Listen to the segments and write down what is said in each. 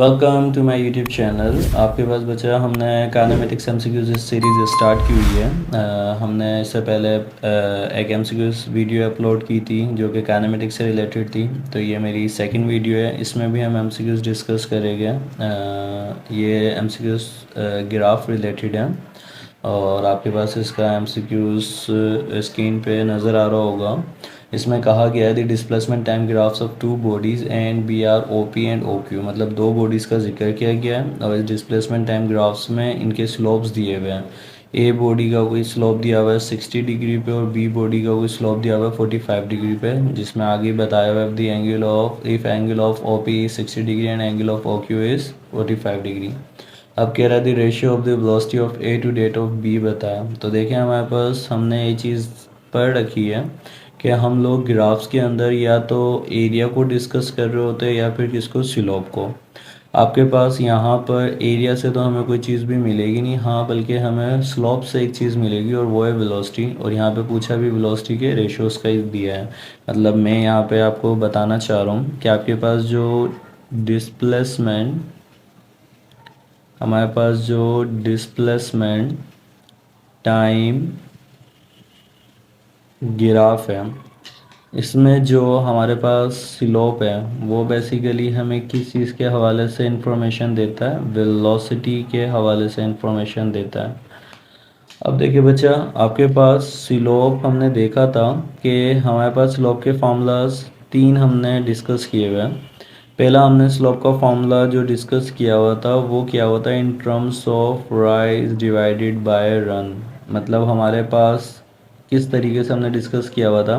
Welcome to my YouTube channel. आपके पास बचा हमने काइनेमेटिक्स एमसीक्यूज सीरीज़ स्टार्ट की हुई है। हमने इससे पहले एक एमसीक्यूज वीडियो अपलोड की थी जो कि काइनेमेटिक्स से रिलेटेड थी। तो ये मेरी सेकंड वीडियो है, इसमें भी हम एमसीक्यूज डिस्कस करेंगे। ये एमसीक्यूज ग्राफ रिलेटेड है और आपके पास इसका एमसीक्यूज स्क्रीन पे नज़र आ रहा होगा। इसमें कहा गया है the displacement time graphs of two bodies and B are O P and O Q, मतलब दो बॉडीज़ का जिक्र किया गया है और इस डिस्प्लेसमेंट टाइम ग्राफ्स में इनके स्लोप्स दिए हुए हैं। ए बॉडी का कोई स्लोप दिया हुआ है 60 डिग्री पे और बी बॉडी का कोई स्लोप दिया हुआ है 45 डिग्री पे, जिसमें आगे बताया हुआ है the angle of if angle of O P 60 degree and angle of O Q is 45 degree. अब कह रहा है the ratio of the velocity of A to that of B बताया। तो देखें हमारे पास हमने ये चीज़ पढ़ रखी है कि हम लोग ग्राफ्स के अंदर या तो एरिया को डिस्कस कर रहे होते हैं या फिर किसको स्लोप को। आपके पास यहाँ पर एरिया से तो हमें कोई चीज़ भी मिलेगी नहीं, हाँ बल्कि हमें स्लोप से एक चीज़ मिलेगी और वो है वेलोसिटी। और यहाँ पे पूछा भी वेलोसिटी के रेशियोज़ का ही दिया है। मतलब मैं यहाँ पे आपको बताना चाह रहा हूँ कि आपके पास जो डिस्प्लेसमेंट हमारे पास जो डिस्प्लेसमेंट टाइम ग्राफ है, इसमें जो हमारे पास स्लोप है वो बेसिकली हमें किस चीज़ के हवाले से इंफॉर्मेशन देता है, वेलोसिटी के हवाले से इंफॉर्मेशन देता है। अब देखिए बच्चा, आपके पास स्लोप हमने देखा था कि हमारे पास स्लोप के फार्मूलाज तीन हमने डिस्कस किए हुए हैं। पहला हमने स्लोप का फार्मूला जो डिस्कस किया हुआ था वो क्या हुआ था in terms of rise divided by run. मतलब हमारे पास किस तरीके से हमने डिस्कस किया हुआ था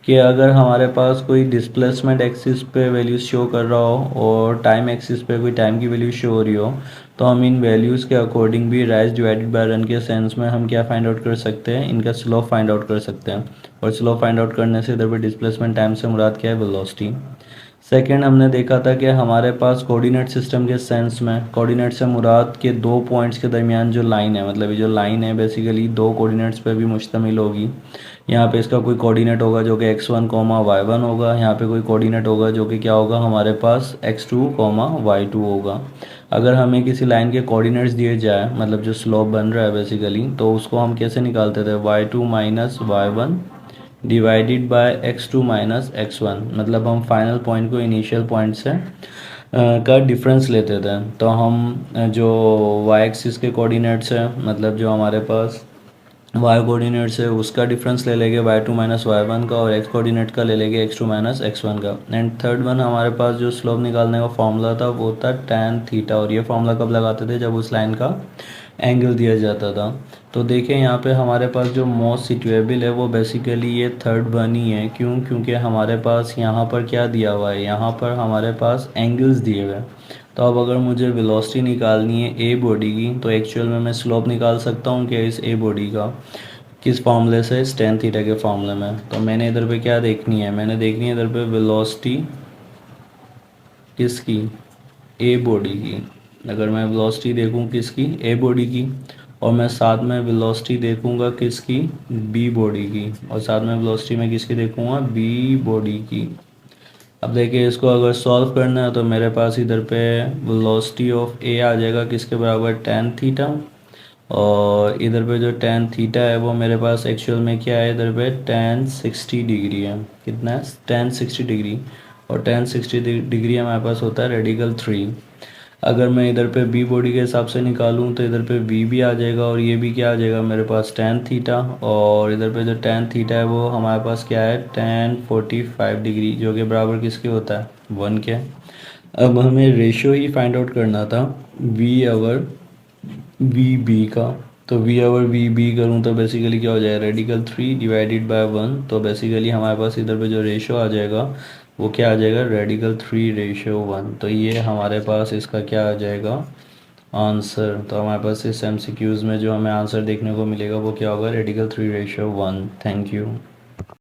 कि अगर हमारे पास कोई डिस्प्लेसमेंट एक्सिस पे वैल्यूज़ शो कर रहा हो और टाइम एक्सिस पे कोई टाइम की वैल्यू शो हो रही हो, तो हम इन वैल्यूज़ के अकॉर्डिंग भी राइज डिवाइडेड बाय रन के सेंस में हम क्या फाइंड आउट कर सकते हैं, इनका स्लोप फाइंड आउट कर सकते हैं। और स्लोप फाइंड आउट करने से इधर पे डिस्प्लेसमेंट टाइम से मुराद क्या है, वेलोसिटी। सेकेंड हमने देखा था कि हमारे पास कोऑर्डिनेट सिस्टम के सेंस में कोऑर्डिनेट से मुराद के दो पॉइंट्स के दरमियान जो लाइन है, मतलब ये जो लाइन है बेसिकली दो कोऑर्डिनेट्स पे भी मुश्तमिल होगी। यहाँ पे इसका कोई कोऑर्डिनेट होगा जो कि x1, y1 होगा। यहाँ पे कोई कोऑर्डिनेट होगा जो कि क्या होगा, हमारे पास x2, y2 होगा। अगर हमें किसी लाइन के कोऑर्डिनेट्स दिए जाए, मतलब जो स्लोप बन रहा है बेसिकली, तो उसको हम कैसे निकालते थे, y2 minus y1 divided by x2 minus x1। मतलब हम फाइनल पॉइंट को इनिशियल पॉइंट से का डिफरेंस लेते थे। तो हम जो y एक्सिस के कोऑर्डिनेट्स है, मतलब जो हमारे पास y कोऑर्डिनेट्स है उसका डिफरेंस ले लेंगे y2 माइनस y1 का, और x कोऑर्डिनेट का ले लेंगे x2 माइनस x1 का। एंड थर्ड वन हमारे पास जो स्लोप निकालने का फॉर्मूला था वो था tan थीटा। और ये फॉर्मूला कब लगाते थे, जब उस लाइन का एंगल दिया जाता था। तो देखें यहाँ पे हमारे पास जो मोस्ट सिचुएबल है वो बेसिकली ये थर्ड वन ही है। क्यों? क्योंकि हमारे पास यहाँ पर क्या दिया हुआ है, यहाँ पर हमारे पास एंगल्स दिए हुए हैं। तो अब अगर मुझे वेलोसिटी निकालनी है ए बॉडी की, तो एक्चुअल में मैं स्लोप निकाल सकता हूँ कि इस ए बॉडी का किस फार्मूले से, tan थीटा के फार्मूले में। तो मैंने इधर पे क्या देखनी है, मैंने देखनी है इधर पे वेलोसिटी किसकी, ए बॉडी की। अगर मैं वेलोसिटी देखूँ किसकी, ए बॉडी की, और मैं साथ में वेलोसिटी देखूँगा किसकी, बी बॉडी की, और साथ में वेलोसिटी में किसकी देखूँगा, बी बॉडी की। अब देखिए इसको अगर सॉल्व करना है तो मेरे पास इधर पे वेलोसिटी ऑफ ए आ जाएगा किसके बराबर, tan थीटा। और इधर पे जो tan थीटा है वो मेरे पास एक्चुअल में क्या है, इधर पे tan 60 डिग्री है। कितना है, tan 60 डिग्री। और tan 60 डिग्री हमारे पास होता है रेडिकल 3। अगर मैं इधर पे बी बॉडी के हिसाब से निकालूं तो इधर पे बी भी आ जाएगा और ये भी क्या आ जाएगा मेरे पास, tan थीटा। और इधर पे जो tan थीटा है वो हमारे पास क्या है, tan 45 डिग्री, जो कि बराबर किसके होता है, 1 के। अब हमें रेशियो ही फाइंड आउट करना था वी आवर वी बी का। तो वी आवर वी बी करूँ तो बेसिकली क्या हो जाएगा, रेडिकल 3 डिवाइडेड बाय 1। तो बेसिकली हमारे पास इधर पे जो रेशियो आ जाएगा वो क्या आ जाएगा, रेडिकल 3:1। तो ये हमारे पास इसका क्या आ जाएगा, आंसर। तो हमारे पास इस एमसीक्यूज़ में जो हमें आंसर देखने को मिलेगा वो क्या होगा, रेडिकल 3:1। Thank you.